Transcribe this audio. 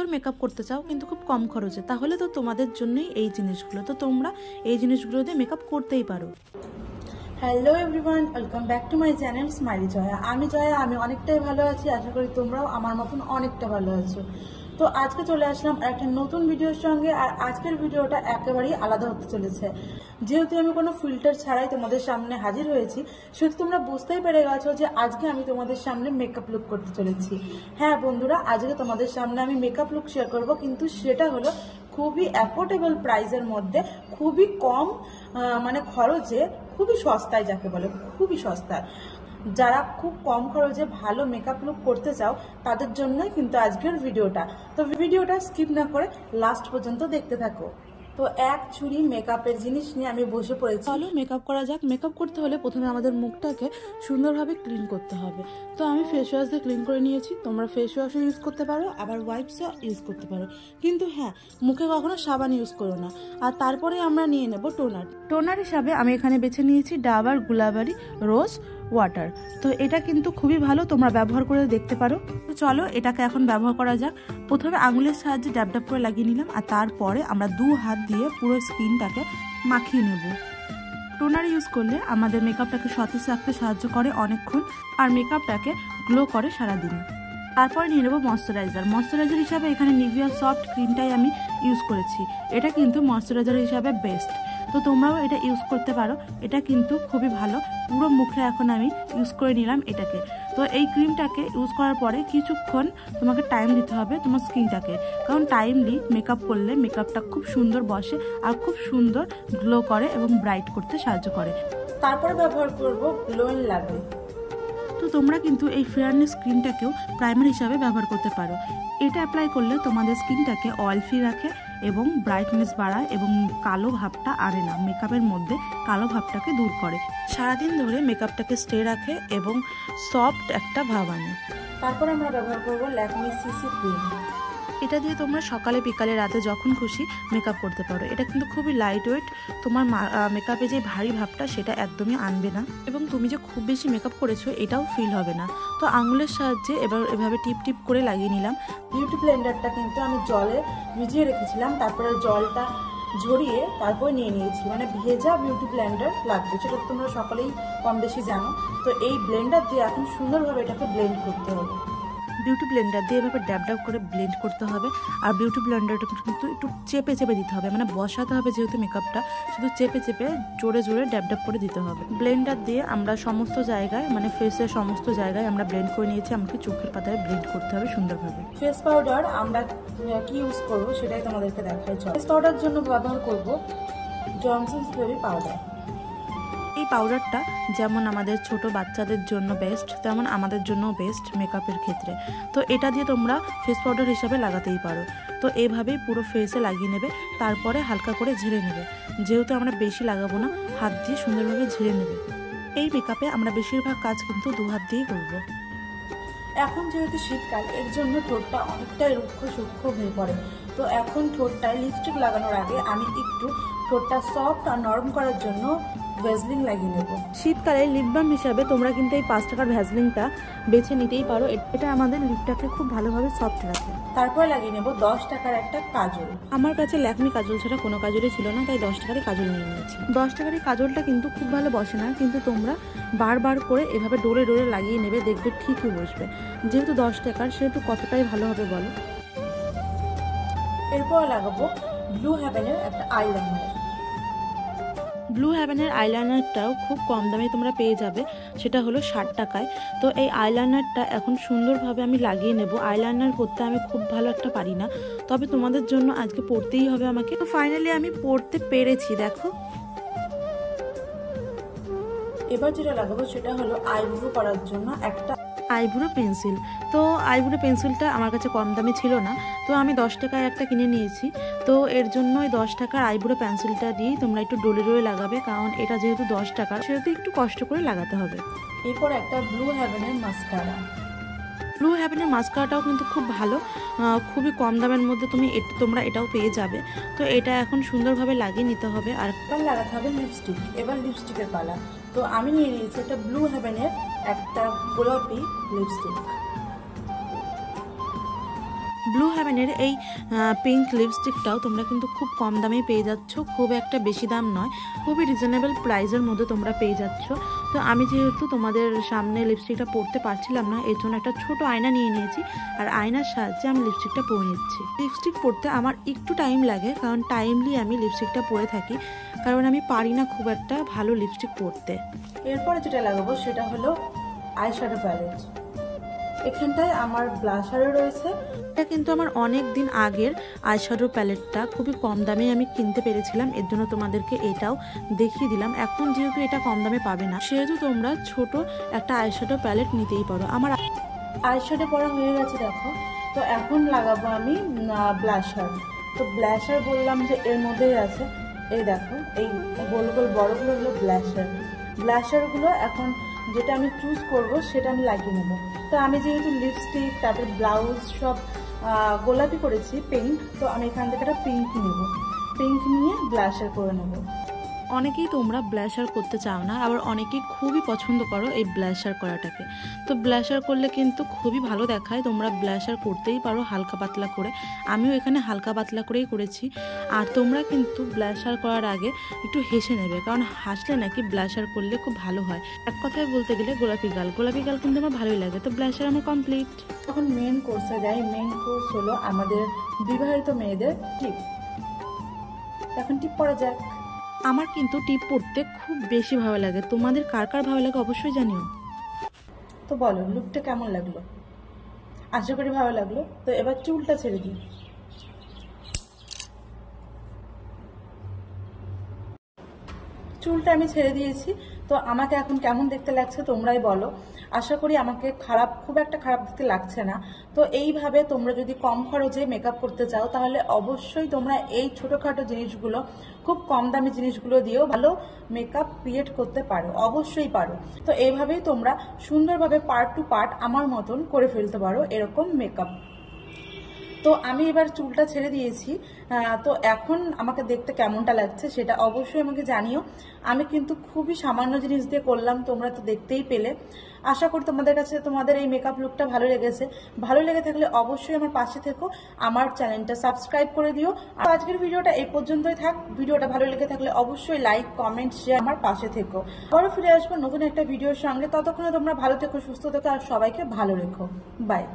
সুন্দর মেকআপ করতে চাও কিন্তু খুব কম খরচে, তাহলে তো তোমাদের জন্যই এই জিনিসগুলো। তো তোমরা এই জিনিসগুলো দিয়ে মেকআপ করতেই পারো। Hello everyone, welcome back to my channel Smiley Joya. আমি জয়া, আমি অনেকটাই ভালো আছি। আশা করি তোমরাও আমার মতন অনেকটা ভালো আছো। তো আজকে চলে আসলাম একটা নতুন ভিডিওর সঙ্গে। আর আজকের ভিডিওটা একেবারেই আলাদা হতে চলেছে। যেহেতু আমি কোনো ফিল্টার ছাড়াই তোমাদের সামনে হাজির হয়েছি, সেহেতু তোমরা বুঝতেই পেরে গেছো যে আজকে আমি তোমাদের সামনে মেকআপ লুক করতে চলেছি। হ্যাঁ বন্ধুরা, আজকে তোমাদের সামনে আমি মেকআপ লুক শেয়ার করবো, কিন্তু সেটা হলো খুবই অ্যাফোর্ডেবল প্রাইসের মধ্যে, খুবই কম মানে খরচে, খুবই সস্তায়, যাকে বলে খুবই সস্তায়। যারা খুব কম খরচে ভালো মেকআপ লুক করতে চাও তাদের জন্যই কিন্তু আজকের ভিডিওটা। তো ভিডিওটা স্কিপ না করে লাস্ট পর্যন্ত দেখতে থাকো। তো এক ছুরি মেকআপের জিনিস নিয়ে আমি বসে পড়েছি। চলো মেকআপ করা যাক। মেকআপ করতে হলে প্রথমে আমাদের মুখটাকে সুন্দরভাবে ক্লিন করতে হবে। তো আমি ফেস ওয়াশ দিয়ে ক্লিন করে নিয়েছি। তোমরা ফেস ওয়াশও ইউজ করতে পারো, আবার ওয়াইপসও ইউজ করতে পারো, কিন্তু হ্যাঁ, মুখে কখনো সাবান ইউজ করো না। আর তারপরে আমরা নিয়ে নেব টোনার হিসাবে আমি এখানে বেছে নিয়েছি ডাবার গুলাবারি রোজ ওয়াটার। তো এটা কিন্তু খুবই ভালো, তোমরা ব্যবহার করে দেখতে পারো। তো চলো এটাকে এখন ব্যবহার করা যাক। প্রথমে আঙুলের সাহায্যে ড্যাব ড্যাব করে লাগিয়ে নিলাম, আর তারপরে আমরা 2 হাত দিয়ে পুরো স্কিনটাকে মাখিয়ে নেব। টোনার ইউজ করলে আমাদের মেকআপটাকে সতেজ রাখতে সাহায্য করে অনেকক্ষণ, আর মেকআপটাকে গ্লো করে সারাদিন। তারপরে নিয়ে নেবো ময়শ্চারাইজার হিসাবে এখানে নিভিয়া সফট ক্রিমটাই আমি ইউজ করেছি। এটা কিন্তু ময়শ্চারাইজার হিসাবে বেস্ট। তো তোমরাও এটা ইউজ করতে পারো, এটা কিন্তু খুবই ভালো। পুরো মুখে এখন আমি ইউজ করে নিলাম এটাকে। তো এই ক্রিমটাকে ইউজ করার পরে কিছুক্ষণ তোমাকে টাইম দিতে হবে তোমার স্কিনটাকে, কারণ টাইমলি মেকআপ করলে মেকআপটা খুব সুন্দর বসে আর খুব সুন্দর গ্লো করে এবং ব্রাইট করতে সাহায্য করে। তারপরে ব্যবহার করব গ্লো এন্ড লাভলি। তো তোমরা কিন্তু এই ফেয়ারনেস ক্রিমটাকেও প্রাইমার হিসাবে ব্যবহার করতে পারো। এটা অ্যাপ্লাই করলে তোমাদের স্কিনটাকে অয়েল ফ্রি রাখে এবং ব্রাইটনেস বাড়ায় এবং কালো ভাবটা আনে না, মেকআপের মধ্যে কালো ভাবটাকে দূর করে, সারাদিন ধরে মেকআপটাকে স্টে রাখে এবং সফট একটা ভাব আনে। তারপর আমরা ব্যবহার করব ল্যাকমি সিসি ক্রিম। এটা দিয়ে তোমরা সকালে বিকালে রাতে যখন খুশি মেকআপ করতে পারো। এটা কিন্তু খুবই লাইট ওয়েট, তোমার মেকআপে যে ভারী ভাবটা সেটা একদমই আনবে না, এবং তুমি যে খুব বেশি মেকআপ করেছো এটাও ফিল হবে না। তো আঙুলের সাহায্যে এবার এভাবে টিপ টিপ করে লাগিয়ে নিলাম। বিউটি ব্লেন্ডারটা কিন্তু আমি জলে ভিজিয়ে রেখেছিলাম, তারপরে জলটা ঝরিয়ে তারপর নিয়ে নিয়েছি। মানে ভেজা বিউটি ব্লেন্ডার লাগবে, সেটা তোমরা সকলেই কম বেশি জানো। তো এই ব্লেন্ডার দিয়ে এখন সুন্দরভাবে এটাকে ব্লেন্ড করতে হবে। বিউটি ব্লেন্ডার দিয়ে এভাবে ড্যাব ড্যাব করে ব্লেন্ড করতে হবে। আর বিউটি ব্লেন্ডারটা কিন্তু একটু চেপে চেপে দিতে হবে, মানে বসাতে হবে যেহেতু মেকআপটা, শুধু চেপে চেপে জোরে জোরে ড্যাব ড্যাব করে দিতে হবে। ব্লেন্ডার দিয়ে আমরা সমস্ত জায়গায়, মানে ফেসের সমস্ত জায়গায় আমরা ব্লেন্ড করে নিয়েছি। আমাকে চোখের পাতায় ব্লেন্ড করতে হবে সুন্দরভাবে। ফেস পাউডার আমরা কি ইউজ করব সেটাই তোমাদেরকে দেখাই। ফেস পাউডার জন্য ব্যবহার করব জনসন্স বেবি পাউডার। এই পাউডারটা যেমন আমাদের ছোট বাচ্চাদের জন্য বেস্ট, তেমন আমাদের জন্য বেস্ট মেকআপের ক্ষেত্রে। তো এটা দিয়ে তোমরা ফেস পাউডার হিসাবে লাগাতেই পারো। তো এইভাবেই পুরো ফেসে লাগিয়ে নেবে, তারপরে হালকা করে ঝেড়ে নেবে। যেহেতু আমরা বেশি লাগাবো না, হাত দিয়ে সুন্দরভাবে ঝেড়ে নেবে। এই মেকআপে আমরা বেশিরভাগ কাজ কিন্তু 2 হাত দিয়েই করবো। এখন যেহেতু শীতকাল, এর জন্য ঠোঁটটা অনেকটাই রুক্ষ সূক্ষ্ম হয়ে পড়ে। তো এখন ঠোঁটটায় লিপস্টিক লাগানোর আগে আমি একটু ঠোঁটটা সফট আর নরম করার জন্য ভ্যাসলিন লাগিয়ে নেব। শীতকালে লিপ বাম হিসাবে তোমরা কিন্তু এই 5 টাকার ভ্যাসলিনটা বেছে নিতেই পারো। এটা আমাদের লিপটাকে খুব ভালোভাবে সফট রাখে। তারপর লাগিয়ে নেব 10 টাকার একটা কাজল। আমার কাছে ল্যাকমি কাজল ছাড়া কোনো কাজলই ছিল না, তাই 10 টাকারই কাজল নিয়ে নিয়েছি। 10 টাকার এই কাজলটা কিন্তু খুব ভালো বসে না, কিন্তু তোমরা বারবার করে এভাবে ডোলে ডোলে লাগিয়ে নেবে, দেখবে ঠিকই বসবে। যেহেতু 10 টাকার, সেহেতু কতটাই ভালো হবে বলো। এরপর লাগাবো ব্লু হেভেনের একটা আইলাইনার। ব্লু হেভেনের আইলাইনারটাও খুব কম দামে তোমরা পেয়ে যাবে, সেটা হলো 60 টাকায়। তো এই আইলাইনারটা এখন সুন্দরভাবে আমি লাগিয়ে নেব। আইলাইনার করতে আমি খুব ভালো একটা পারি না, তবে তোমাদের জন্য আজকে পড়তেই হবে আমাকে। তো ফাইনালি আমি পড়তে পেরেছি, দেখো। এবার যেটা লাগাবো সেটা হলো আইব্রো করার জন্য একটা আইব্রো পেন্সিল। তো আইব্রো পেন্সিলটা আমার কাছে কম দামে ছিল না, তো আমি 10 টাকায় একটা কিনে নিয়েছি। তো এর জন্য ওই 10 টাকার আইব্রো পেন্সিলটা দিয়েই তোমরা একটু ডলে ডলে লাগাবে, কারণ এটা যেহেতু 10 টাকার, সেহেতু একটু কষ্ট করে লাগাতে হবে। এরপর একটা ব্লু হেভেনের মাস্কারা। ব্লু হেভেনের মাস্কারাটাও কিন্তু খুব ভালো, খুবই কম দামের মধ্যে তোমরা এটাও পেয়ে যাবে। তো এটা এখন সুন্দরভাবে লাগিয়ে নিতে হবে। আর লাগাতে হবে লিপস্টিক। এবার লিপস্টিকের পালা। তো আমি নিয়ে নিয়েছি একটা ব্লু হেভেনের একটা গোলাপি লিপস্টিক। ব্লু হেভেনের এই পিঙ্ক লিপস্টিকটাও তোমরা কিন্তু খুব কম দামেই পেয়ে যাচ্ছ, খুব একটা বেশি দাম নয়, খুবই রিজনেবল প্রাইসের মধ্যে তোমরা পেয়ে যাচ্ছ। তো আমি যেহেতু তোমাদের সামনে লিপস্টিকটা পরতে পারছিলাম না, এর জন্য একটা ছোট আয়না নিয়ে নিয়েছি, আর আয়নার সাহায্যে আমি লিপস্টিকটা পরে নিচ্ছি। লিপস্টিক পরতে আমার একটু টাইম লাগে, কারণ টাইমলি আমি লিপস্টিকটা পরে থাকি, কারণ আমি পারি না খুব একটা ভালো লিপস্টিক পরতে। এরপরে যেটা লাগাবো সেটা হলো আইশ্যাডো প্যালেট। এখানটায় আমার ব্লাশারও রয়েছে। এটা কিন্তু আমার অনেক দিন আগের আইশ্যাডো প্যালেটটা, খুবই কম দামে আমি কিনতে পেরেছিলাম, এর জন্য তোমাদেরকে এটাও দেখিয়ে দিলাম। এখন যেহেতু এটা কম দামে পাবে না, সেহেতু তোমরা ছোট একটা আইশ্যাডো প্যালেট নিতেই পারো। আমার আইশ্যাডো পরা হয়ে গেছে দেখো। তো এখন লাগাবো আমি ব্লাশার। তো ব্লাশার বললাম যে এর মধ্যেই আছে, এই দেখো এই গোল গোল বড়গুলো হলো ব্লাশার। ব্লাশারগুলো এখন যেটা আমি চুজ করব সেটা আমি লাগিয়ে নেবো। তো আমি যেহেতু লিপস্টিক তারপর ব্লাউজ সব গোলাপি করেছি, পিঙ্ক, তো আমি এখান থেকে একটা পিঙ্ক নেব, পিঙ্ক নিয়ে ব্লাশার করে নেবো। অনেকেই তোমরা ব্লাশার করতে চাও না, আবার অনেকেই খুবই পছন্দ করো এই ব্লাশার করাটাকে। তো ব্লাশার করলে কিন্তু খুবই ভালো দেখায়, তোমরা ব্লাশার করতেই পারো হালকা পাতলা করে। আমিও এখানে হালকা পাতলা করেই করেছি। আর তোমরা কিন্তু ব্লাশার করার আগে একটু হেসে নেবে, কারণ হাসলে নাকি ব্লাশার করলে খুব ভালো হয়। এক কথায় বলতে গেলে গোলাপি গাল কিন্তু আমার ভালোই লাগে। তো ব্লাশার আমার কমপ্লিট। এখন মেন কোর্সে যাই। মেন কোর্স হলো আমাদের বিবাহিত মেয়েদের টিপ। এখন টিপ পরা যাক। আমার কিন্তু টিপ পরতে খুব বেশি ভালো লাগে, তোমাদের কার কার ভালো লাগে অবশ্যই জানিও। তো বলো লুকটা কেমন লাগলো? আশা করি ভালো লাগলো। তো এবার চুলটা ছেড়ে দিই। চুলটা আমি ছেড়ে দিয়েছি। তো আমাকে এখন কেমন দেখতে লাগছে তোমরাই বলো। আশা করি আমাকে খুব একটা খারাপ দেখতে লাগছে না। তো এইভাবে তোমরা যদি কম খরচে মেকআপ করতে চাও, তাহলে অবশ্যই তোমরা এই ছোটোখাটো জিনিসগুলো, খুব কম দামি জিনিসগুলো দিয়েও ভালো মেকআপ ক্রিয়েট করতে পারো, অবশ্যই পারো। তো এইভাবেই তোমরা সুন্দরভাবে পার্ট টু পার্ট আমার মতন করে ফেলতে পারো এরকম মেকআপ। তো আমি এবার চুলটা ছেড়ে দিয়েছি। তো এখন আমাকে দেখতে কেমনটা লাগছে সেটা অবশ্যই আমাকে জানিও। আমি কিন্তু খুবই সামান্য জিনিস দিয়ে করলাম, তোমরা তো দেখতেই পেলে। আশা করি তোমাদের কাছে তোমাদের এই মেকআপ লুকটা ভালো লেগেছে। ভালো লেগে থাকলে অবশ্যই আমার পাশে থেকো, আমার চ্যানেলটা সাবস্ক্রাইব করে দিও। আর আজকের ভিডিওটা এই পর্যন্তই থাক। ভিডিওটা ভালো লেগে থাকলে অবশ্যই লাইক, কমেন্ট, শেয়ার আমার পাশে থেকো। আবারও ফিরে আসবো নতুন একটা ভিডিওর সঙ্গে। ততক্ষণে তোমরা ভালো থেকো, সুস্থ থেকো, আর সবাইকে ভালো রেখো। বাই।